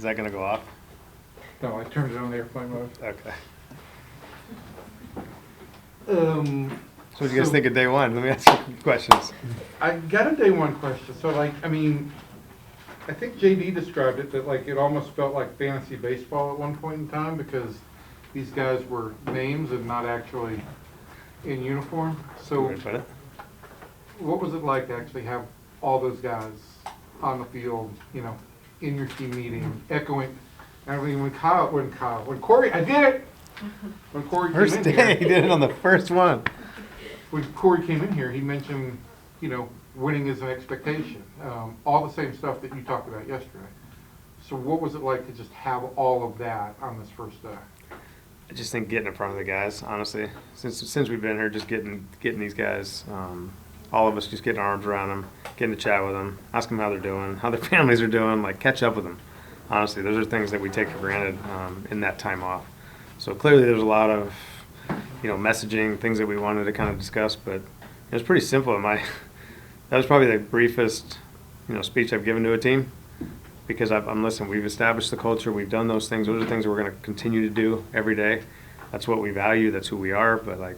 Is that going to go off? No, I turned it on airplane mode. Okay. So So what do you guys think of day one? Let me ask you questions. I got a day one question. So like, I mean, I think JD described it that like it almost felt like fantasy baseball at one point in time because these guys were names and not actually in uniform. So Way to put it. what was it like to actually have all those guys on the field, you know, in your team meeting, echoing? I mean, when Corey, I did it! When Corey First came in day, he here, did it on the first one. when Corey came in here, he mentioned, you know, winning is an expectation. All the same stuff that you talked about yesterday. So what was it like to just have all of that on this first day? I just think getting in front of the guys, honestly. Since we've been here, just getting these guys, all of us just getting our arms around them, getting to chat with them, ask them how they're doing, how their families are doing, like catch up with them. Honestly, those are things that we take for granted in that time off. So clearly there's a lot of, messaging, things that we wanted to kind of discuss, but it was pretty simple. That was probably the briefest, speech I've given to a team because I'm listening. We've established the culture. We've done those things. Those are things that we're going to continue to do every day. That's what we value. That's who we are. But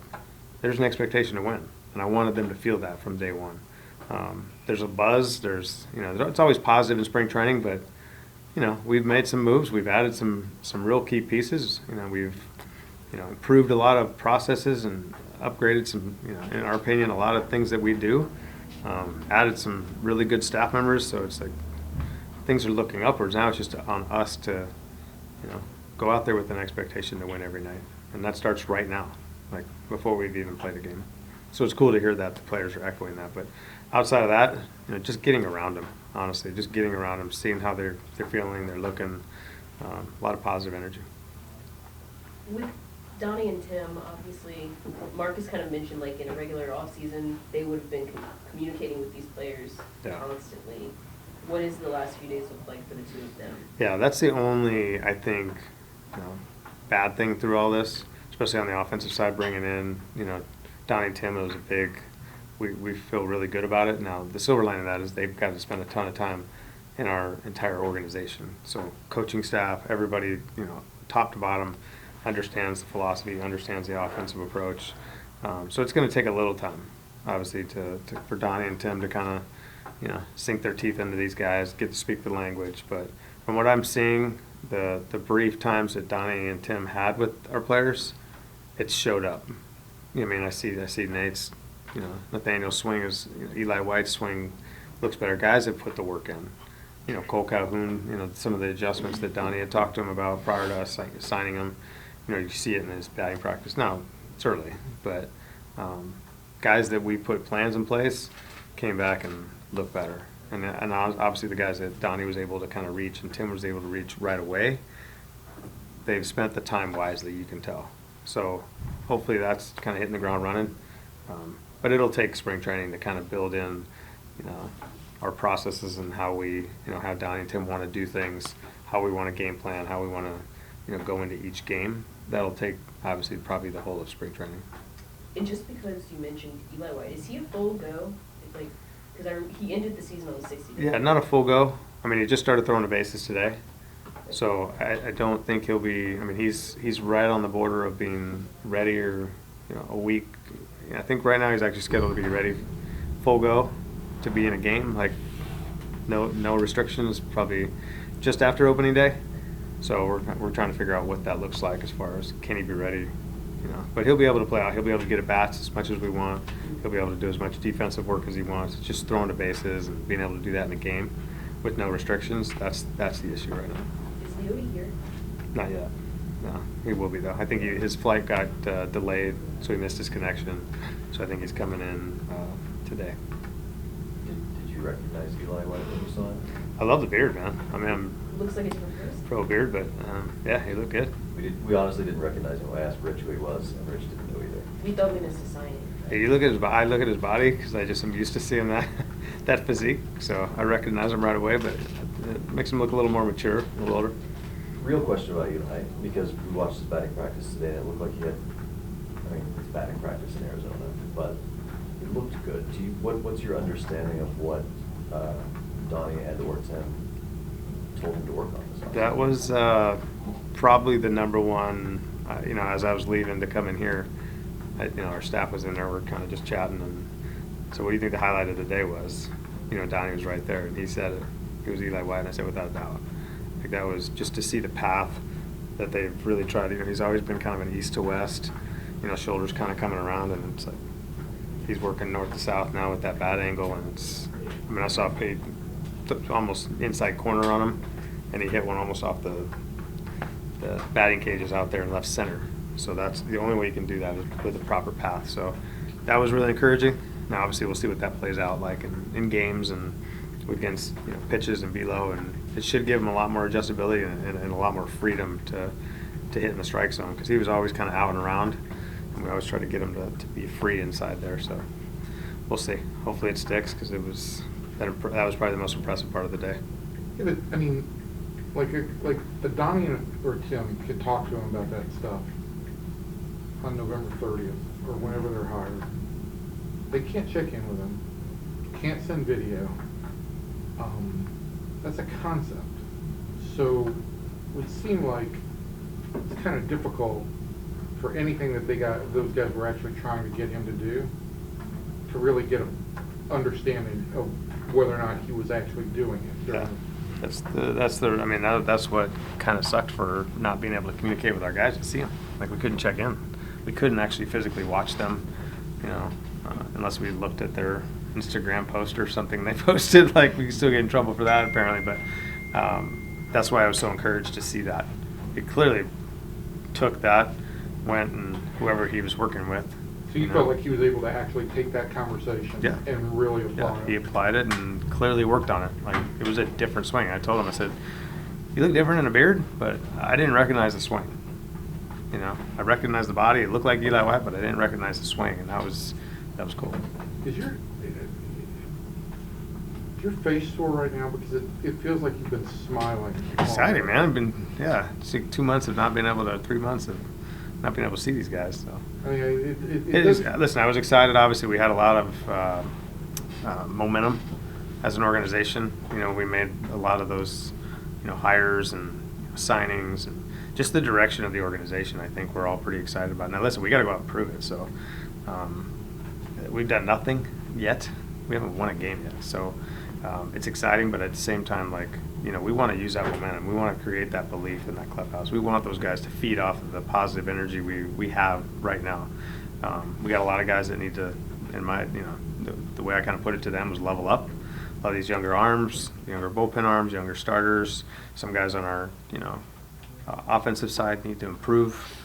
there's an expectation to win, and I wanted them to feel that from day one. There's a buzz. It's always positive in spring training, but we've made some moves. We've added some real key pieces. We've improved a lot of processes and upgraded some, in our opinion, a lot of things that we do. Added some really good staff members, so it's like things are looking upwards. Now it's just on us to, go out there with an expectation to win every night, and that starts right now, like before we've even played a game. So it's cool to hear that the players are echoing that. But outside of that, just getting around them, honestly, just getting around them, seeing how they're feeling, they're looking, a lot of positive energy. With Donnie and Tim, obviously, Marcus kind of mentioned like in a regular off season, they would have been communicating with these players constantly. What does the last few days look like for the two of them? Yeah, that's the only, I think, bad thing through all this, especially on the offensive side, bringing in, Donnie and Tim. It was a big, we feel really good about it. Now, the silver lining of that is they've got to spend a ton of time in our entire organization. So coaching staff, everybody, top to bottom, understands the philosophy, understands the offensive approach. So it's going to take a little time, obviously, for Donnie and Tim to kind of, sink their teeth into these guys, get to speak the language. But from what I'm seeing, the brief times that Donnie and Tim had with our players, it showed up. I see Nate's, Nathaniel's swing is, Eli White's swing looks better. Guys have put the work in. Cole Calhoun, some of the adjustments that Donnie had talked to him about prior to us signing him, you see it in his batting practice. Now, it's early, but guys that we put plans in place came back and looked better. And obviously the guys that Donnie was able to kind of reach and Tim was able to reach right away, they've spent the time wisely, you can tell. So hopefully that's kind of hitting the ground running. But it'll take spring training to kind of build in, our processes and how we, how Donnie and Tim want to do things, how we want to game plan, how we want to, go into each game. That'll take, obviously, probably the whole of spring training. And just because you mentioned Eli White, is he a full go? Because he ended the season on the 60th. Yeah, not a full go. He just started throwing the bases today. So I don't think he'll be, he's right on the border of being ready or, a week. I think right now he's actually scheduled to be ready full go to be in a game, like no restrictions, probably just after opening day. So we're trying to figure out what that looks like as far as can he be ready, But he'll be able to play out. He'll be able to get at bats as much as we want. He'll be able to do as much defensive work as he wants. It's just throwing the bases and being able to do that in a game with no restrictions. That's the issue right now. Is Leo here? Not yet. No, he will be though. I think his flight got delayed, so he missed his connection. So I think he's coming in today. Did you recognize Eli White when you saw him? I love the beard, man. Looks like it's from first. Pro beard, but yeah, he looked good. We honestly didn't recognize him. I asked Rich who he was, and Rich didn't know either. We thought we missed a signing. Hey, you look at I look at his body because I just am used to seeing that physique. So I recognize him right away, but it makes him look a little more mature, a little older. Real question about Eli, because we watched his batting practice today, and it looked like he had, his batting practice in Arizona, but it looked good. What's your understanding of what Donnie and or Tim told him to work on this? That was probably the number one, you know, as I was leaving to come in here, you know, our staff was in there, we're kind of just chatting, and so what do you think the highlight of the day was? You know, Donnie was right there, and he said it. It was Eli White, and I said, without a doubt. Like, that was just to see the path that they've really tried. You know, he's always been kind of an east to west, you know, shoulders kind of coming around, and it's like he's working north to south now with that bad angle, and it's, I mean, I saw Pete almost inside corner on him, and he hit one almost off the batting cages out there in left center. So that's the only way you can do that is with a proper path. So that was really encouraging. Now, obviously, we'll see what that plays out like in games and against, you know, pitches and velo, and it should give him a lot more adjustability and a lot more freedom to hit in the strike zone, because he was always kind of out and around, and we always try to get him to be free inside there. So we'll see. Hopefully it sticks, because it was that was probably the most impressive part of the day. Yeah, but, I mean, like the Donnie or Tim could talk to him about that stuff on November 30th or whenever they're hired. They can't check in with him, can't send video. That's a concept. So it would seem like it's kind of difficult for anything that those guys were actually trying to get him to do, to really get an understanding of whether or not he was actually doing it. Yeah. I mean, that's what kind of sucked for not being able to communicate with our guys and see them. Like, we couldn't check in. We couldn't actually physically watch them, you know, unless we looked at their Instagram post or something they posted. Like, we could still get in trouble for that apparently, but that's why I was so encouraged to see that. He clearly took that, went, and whoever he was working with. So you felt like he was able to actually take that conversation, yeah, and really apply it? He applied it and clearly worked on it. Like, it was a different swing. I told him, I said, you look different in a beard, but I didn't recognize the swing. You know, I recognized the body. It looked like Eli White, but I didn't recognize the swing, and that was cool. Is your face sore right now? Because it feels like you've been smiling. Exciting, man. I've been, it's like 2 months of not being able to, 3 months of not being able to see these guys. So I mean, it is, listen, I was excited. Obviously, we had a lot of momentum as an organization. You know, we made a lot of those, you know, hires and signings, and just the direction of the organization. I think we're all pretty excited about. Now, listen, we got to go out and prove it. So we've done nothing yet. We haven't won a game yet. So it's exciting, but at the same time, like, you know, we want to use that momentum. We want to create that belief in that clubhouse. We want those guys to feed off of the positive energy we have right now. We got a lot of guys that need to, in my, you know, the way I kind of put it to them was level up. A lot of these younger arms, younger bullpen arms, younger starters. Some guys on our, you know, offensive side need to improve.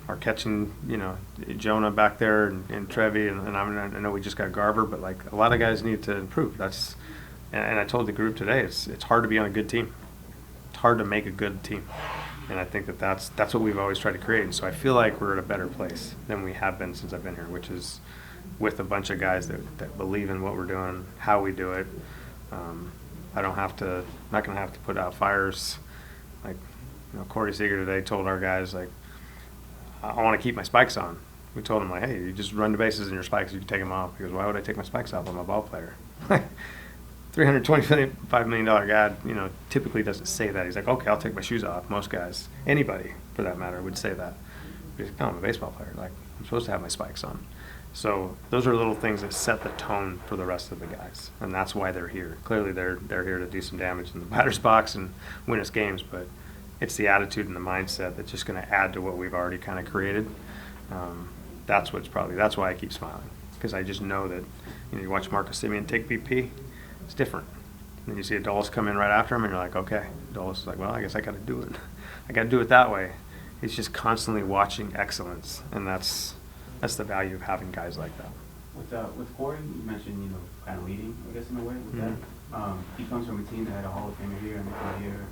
Our catching, you know, Jonah back there and Trevi, and I know we just got Garver, but like a lot of guys need to improve. That's, and I told the group today, it's hard to be on a good team. It's hard to make a good team, and I think that's what we've always tried to create. And so I feel like we're at a better place than we have been since I've been here, which is with a bunch of guys that believe in what we're doing, how we do it. I don't have to, not going to have to put out fires. Like, you know, Corey Seager today told our guys, like, I want to keep my spikes on. We told him, like, hey, you just run the bases in your spikes, you can take them off. He goes, why would I take my spikes off? I'm a ball player. $325 million guy, you know, typically doesn't say that. He's like, okay, I'll take my shoes off. Most guys, anybody for that matter, would say that. He's like, no, I'm a baseball player. Like, I'm supposed to have my spikes on. So those are little things that set the tone for the rest of the guys, and that's why they're here. Clearly, they're here to do some damage in the batter's box and win us games, but it's the attitude and the mindset that's just going to add to what we've already kind of created. That's why I keep smiling, because I just know that, you know, you watch Marcus Semien take BP, it's different. And then you see Adolis come in right after him, and you're like, okay. Adolis is like, well, I guess I got to do it. I got to do it that way. He's just constantly watching excellence, and that's the value of having guys like that. With Corey, you mentioned, you know, kind of leading, I guess, in a way with that. He comes from a team that had a Hall of Famer here and a here,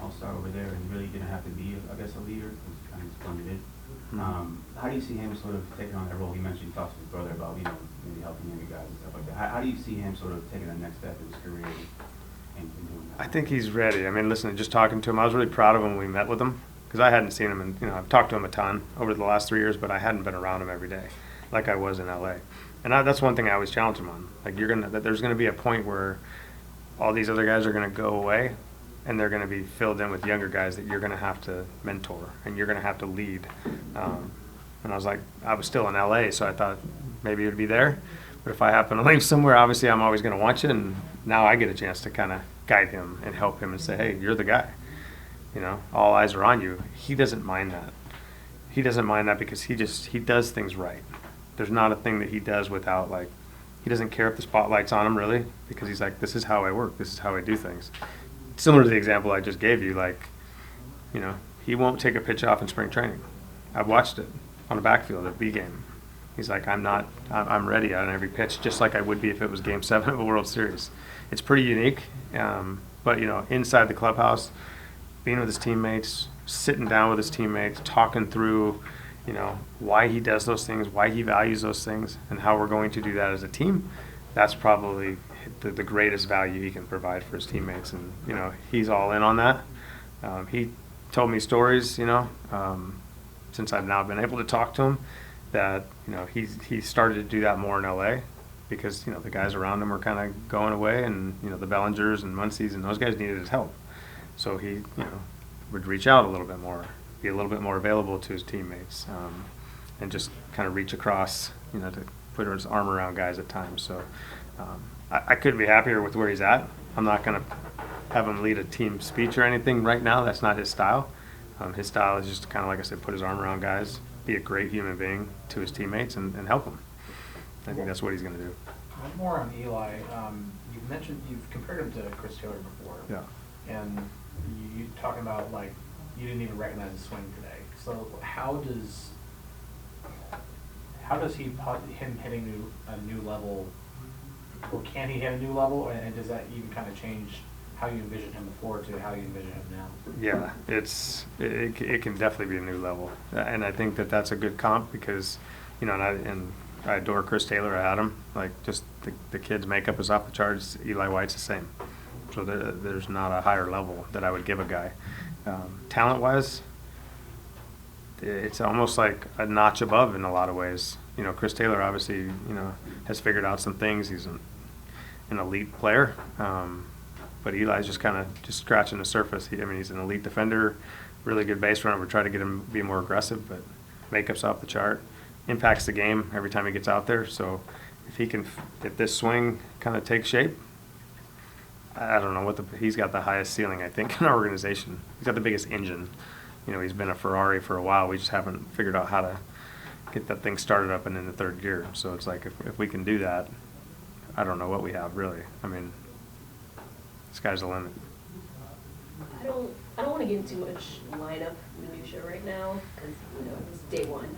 All-Star over there, and really didn't have to be, I guess, a leader. He kind of just blended in. How do you see him sort of taking on that role? You mentioned you talked to his brother about, you know, maybe helping younger guys and stuff like that. How do you see him sort of taking that next step in his career and doing that? I think he's ready. I mean, listen, just talking to him, I was really proud of him when we met with him, because I hadn't seen him, and, you know, I've talked to him a ton over the last 3 years, but I hadn't been around him every day like I was in LA. And that's one thing I always challenge him on. Like, there's gonna be a point where all these other guys are gonna go away, and they're going to be filled in with younger guys that you're going to have to mentor and you're going to have to lead. And I was like, I was still in LA, so I thought maybe it would be there. But if I happen to leave somewhere, obviously I'm always going to want you, and now I get a chance to kind of guide him and help him and say, hey, you're the guy. You know, all eyes are on you. He doesn't mind that. He doesn't mind that because he does things right. There's not a thing that he does without, like, he doesn't care if the spotlight's on him, really, because he's like, this is how I work. This is how I do things. Similar to the example I just gave you, like, you know, he won't take a pitch off in spring training. I've watched it on the backfield at B game. He's like, I'm ready on every pitch, just like I would be if it was Game 7 of a World Series. It's pretty unique, but, you know, inside the clubhouse, being with his teammates, sitting down with his teammates, talking through, you know, why he does those things, why he values those things, and how we're going to do that as a team, that's probably the greatest value he can provide for his teammates. And, you know, he's all in on that. He told me stories, you know, since I've now been able to talk to him, that, you know, he started to do that more in LA because, you know, the guys around him were kind of going away, and, you know, the Bellingers and Muncies and those guys needed his help. So he, you know, would reach out a little bit more, be a little bit more available to his teammates, and just kind of reach across, you know, to put his arm around guys at times. So I couldn't be happier with where he's at. I'm not going to have him lead a team speech or anything right now. That's not his style. His style is just kind of, like I said, put his arm around guys, be a great human being to his teammates, and help them. I think that's what he's going to do. One more on Eli. You've compared him to Chris Taylor before. Yeah. And you talking about, like, you didn't even recognize the swing today. So how does him hitting a new level, or can he hit a new level, and does that even kind of change how you envisioned him before to how you envision him now? Yeah, it can definitely be a new level, and I think that's a good comp because, you know, and I adore Chris Taylor. I had him, like, just the kid's makeup is off the charts. Eli White's the same, so there's not a higher level that I would give a guy. Talent-wise, it's almost like a notch above in a lot of ways. You know, Chris Taylor obviously, you know, has figured out some things. He's an elite player. But Eli's just kind of just scratching the surface. He's an elite defender, really good base runner. We're trying to get him to be more aggressive, but makeup's off the chart. Impacts the game every time he gets out there. So if this swing kind of takes shape, I don't know he's got the highest ceiling, I think, in our organization. He's got the biggest engine. You know, he's been a Ferrari for a while. We just haven't figured out how to get that thing started up and in the third gear. So it's like if we can do that, I don't know what we have really. I mean, sky's the limit. I don't want to get into much lineup minutia right now because, you know, it's day one.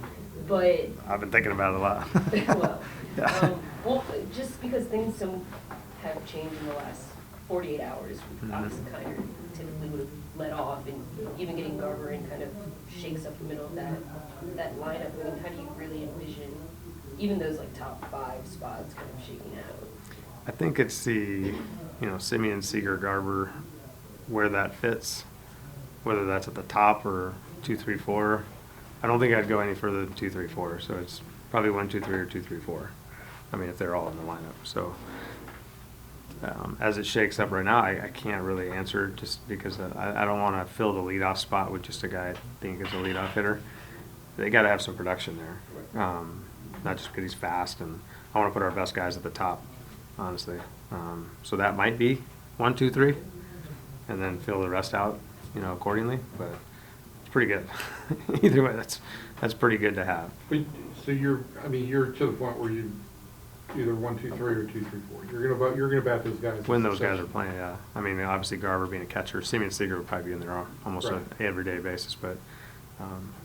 But I've been thinking about it a lot. well, Yeah. well, just because things have changed in the last 48 hours, obviously kind of typically would have let off, and even getting Garber in kind of shakes up the middle of that lineup. I mean, how do you really envision even those, like, top 5 spots kind of shaking out? I think it's the, you know, Semien, Seager, Garber, where that fits, whether that's at the top or 2, 3, 4. I don't think I'd go any further than 2, 3, 4. So it's probably 1, 2, 3 or 2, 3, 4. I mean, if they're all in the lineup. So as it shakes up right now, I can't really answer just because I don't want to fill the leadoff spot with just a guy I think is a leadoff hitter. They got to have some production there, not just because he's fast. And I want to put our best guys at the top, honestly. So that might be 1, 2, 3, and then fill the rest out, you know, accordingly. But it's pretty good. Either way, that's pretty good to have. But, so you're to the point where you either 1, 2, 3 or 2, 3, 4. You're gonna bat those guys When those guys are playing, yeah. I mean, obviously Garber being a catcher, Semien Seager would probably be in there on almost right. an everyday basis, but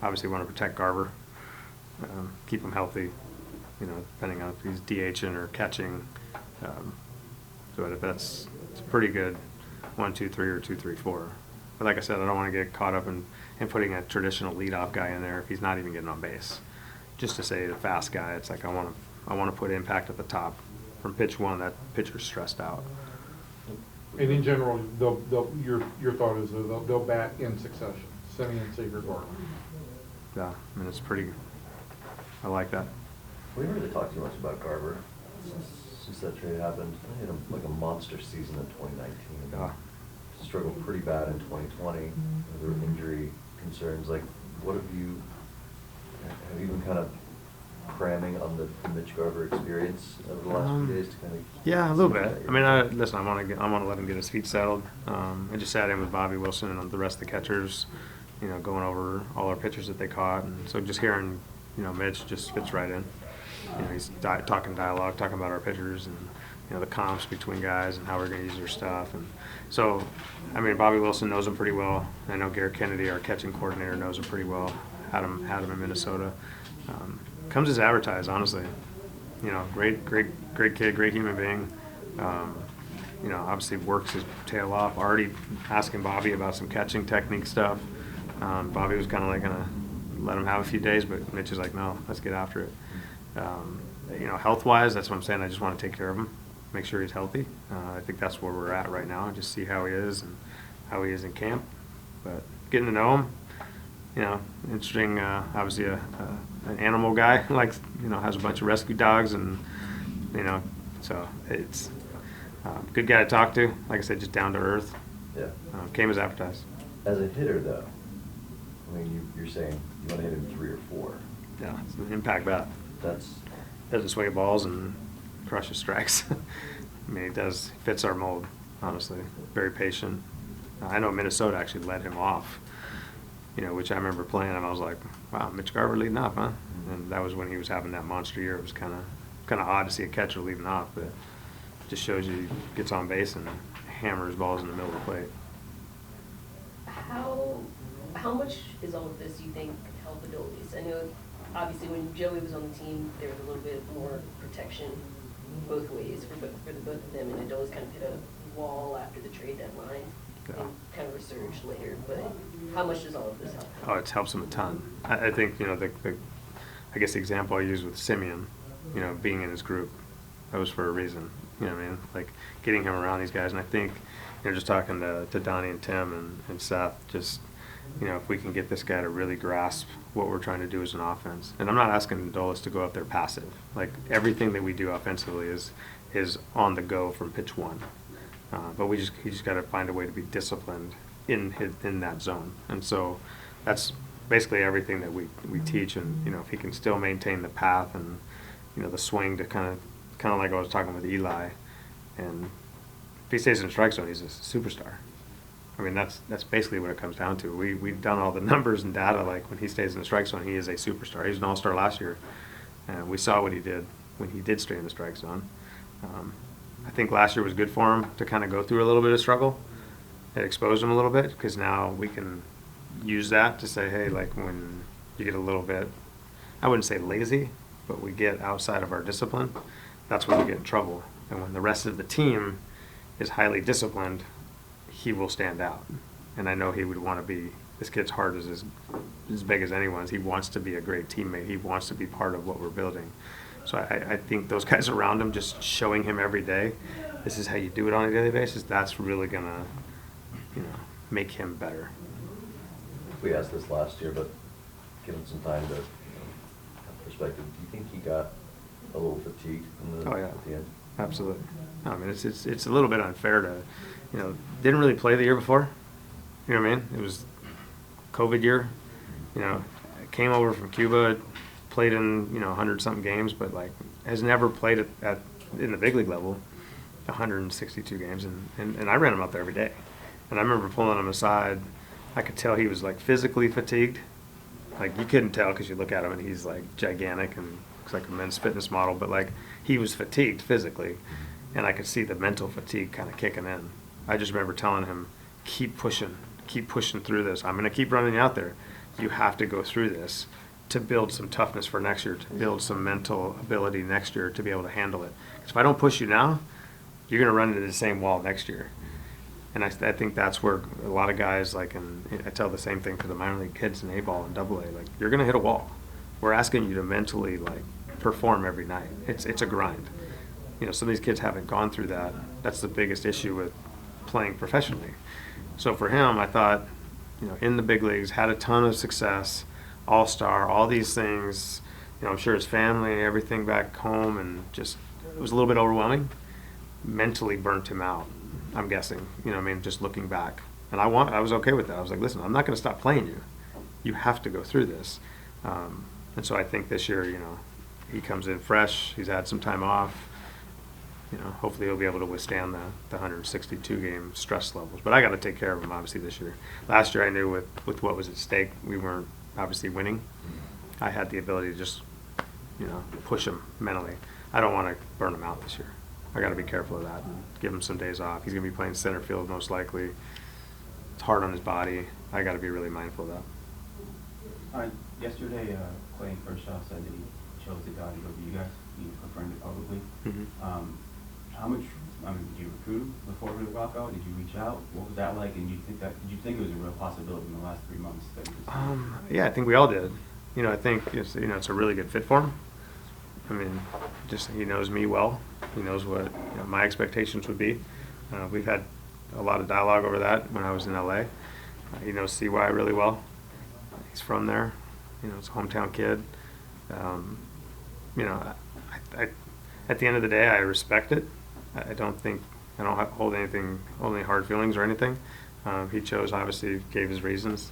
obviously want to protect Garber, keep him healthy, you know, depending on if he's DHing or catching. So it's pretty good 1, 2, 3 or 2, 3, 4. But like I said, I don't want to get caught up in putting a traditional leadoff guy in there if he's not even getting on base. Just to say the fast guy, it's like I want to put impact at the top. From pitch 1, that pitcher's stressed out. And in general, your thought is they'll bat in succession. Semien, Seager, Garber. Yeah, I mean, it's pretty. I like that. We haven't really talked too much about Garber since that trade happened. He had like a monster season in 2019. Yeah. struggled pretty bad in 2020. There were injury concerns. Like, what have you been kind of cramming on the Mitch Garver experience over the last few days to kind of? Yeah, a little bit. I mean, listen, I want to let him get his feet settled. I just sat in with Bobby Wilson and the rest of the catchers, you know, going over all our pitchers that they caught, and so just hearing, you know, Mitch just fits right in. You know, he's talking dialogue, talking about our pitchers and, you know, the comps between guys and how we're going to use their stuff. And so, I mean, Bobby Wilson knows him pretty well. I know Garrett Kennedy, our catching coordinator, knows him pretty well. Had him in Minnesota. Comes as advertised, honestly. You know, great kid, great human being. You know, obviously works his tail off. Already asking Bobby about some catching technique stuff. Bobby was kind of like gonna let him have a few days, but Mitch is like, no, let's get after it. You know, health-wise, that's what I'm saying. I just want to take care of him, make sure he's healthy. I think that's where we're at right now. Just see how he is and how he is in camp. But getting to know him, you know, interesting. Obviously, an animal guy, like, you know, has a bunch of rescue dogs, and you know, so it's good guy to talk to. Like I said, just down to earth. Yeah. Came as advertised. As a hitter, though, I mean, you're saying you want to hit him 3 or 4. Yeah, it's an impact bat. That's Doesn't swing balls and crushes strikes. I mean, fits our mold, honestly. Very patient. I know Minnesota actually led him off, you know, which I remember playing him. I was like, wow, Mitch Garver leading off, huh? And that was when he was having that monster year. It was kind of odd to see a catcher leading off, but it just shows you he gets on base and hammers balls in the middle of the plate. How much is all of this, you think, help Adolis? I know, obviously, when Joey was on the team, there was a little bit more protection both ways for the both of them, and Adolis kind of hit a wall after the trade deadline Yeah. and kind of resurged later. But how much does all of this help? Oh, it helps him a ton. I think, you know, I guess the example I use with Semien, you know, being in his group, that was for a reason. You know what I mean? Like, getting him around these guys. And I think, you know, just talking to Donnie and Tim and Seth, just, you know, if we can get this guy to really grasp what we're trying to do as an offense. And I'm not asking Adolis to go up there passive. Like, everything that we do offensively is on the go from pitch one. But he just got to find a way to be disciplined in that zone. And so that's basically everything that we teach. And, you know, if he can still maintain the path and, you know, the swing to kind of like I was talking with Eli, and if he stays in the strike zone, he's a superstar. I mean, that's basically what it comes down to. We've done all the numbers and data. Like, when he stays in the strike zone, he is a superstar. He was an all-star last year. We saw what he did when he did stay in the strike zone. I think last year was good for him to kind of go through a little bit of struggle. It exposed him a little bit, because now we can use that to say, hey, like, when you get a little bit, I wouldn't say lazy, but we get outside of our discipline, that's when we get in trouble. And when the rest of the team is highly disciplined, he will stand out. And I know he would want to be, this kid's heart is as big as anyone's. He wants to be a great teammate. He wants to be part of what we're building. So I think those guys around him, just showing him every day, this is how you do it on a daily basis, that's really going to, you know, make him better. We asked this last year, but give him some time to, you know, have perspective. Do you think he got a little fatigued at the end? Absolutely. No, I mean, it's a little bit unfair to, you know, didn't really play the year before. You know what I mean? It was COVID year. You know, came over from Cuba, played in, you know, 100-something games, but, like, has never played in the big league level 162 games. And I ran him out there every day. And I remember pulling him aside. I could tell he was, like, physically fatigued. Like, you couldn't tell because you look at him and he's, like, gigantic and looks like a men's fitness model. But, like, he was fatigued physically. And I could see the mental fatigue kind of kicking in. I just remember telling him, keep pushing through this. I'm going to keep running you out there. You have to go through this to build some toughness for next year, to build some mental ability next year to be able to handle it. Because if I don't push you now, you're going to run into the same wall next year. And I think that's where a lot of guys, like, and I tell the same thing to the minor league kids in A-ball and AA, like, you're going to hit a wall. We're asking you to mentally, like, perform every night. It's a grind. You know, some of these kids haven't gone through that. That's the biggest issue with playing professionally. So for him, I thought, you know, in the big leagues, had a ton of success, all-star, all these things. You know, I'm sure his family, everything back home, and just, it was a little bit overwhelming. Mentally burnt him out. I'm guessing, you know, I mean, just looking back. And I was okay with that. I was like, listen, I'm not going to stop playing you. You have to go through this. And so I think this year, you know, he comes in fresh. He's had some time off. You know, hopefully he'll be able to withstand the 162 game stress levels. But I got to take care of him obviously this year. Last year I knew with what was at stake, we weren't obviously winning. I had the ability to just, you know, push him mentally. I don't want to burn him out this year. I got to be careful of that and give him some days off. He's going to be playing center field most likely. It's hard on his body. I got to be really mindful of that. Yesterday, Clay Kershaw said that he chose the Dodgers over you guys. He confirmed it publicly. Mm-hmm. How much? I mean, did you recruit him before the walkout? Did you reach out? What was that like? And did you think it was a real possibility in the last 3 months that you could? Yeah, I think we all did. You know, I think it's a really good fit for him. I mean, just he knows me well. He knows what my expectations would be. We've had a lot of dialogue over that when I was in LA. He knows CY really well. He's from there. You know, it's a hometown kid. You know, I at the end of the day, I respect it. I don't hold only hard feelings or anything. He chose, obviously, gave his reasons.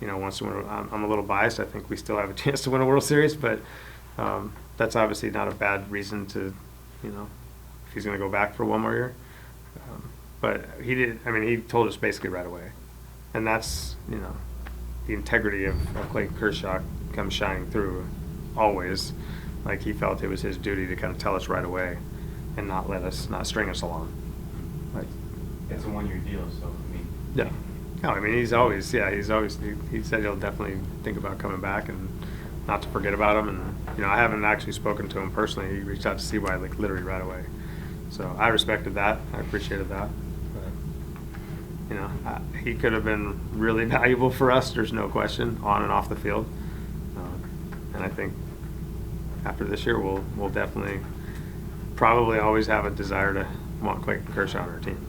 You know, wants to win. I'm a little biased. I think we still have a chance to win a World Series, but that's obviously not a bad reason to, you know, if he's going to go back for one more year. But he did. I mean, he told us basically right away, and that's, you know, the integrity of Clayton Kershaw comes shining through always. Like, he felt it was his duty to kind of tell us right away and not string us along. Like, It's a 1-year deal, so I mean. yeah. No, I mean, he said he'll definitely think about coming back and not to forget about him. And, you know, I haven't actually spoken to him personally. He reached out to CY like literally right away. So I respected that. I appreciated that. But, you know, he could have been really valuable for us. There's no question, on and off the field. And I think after this year, we'll definitely probably always have a desire to want Clayton Kershaw on our team.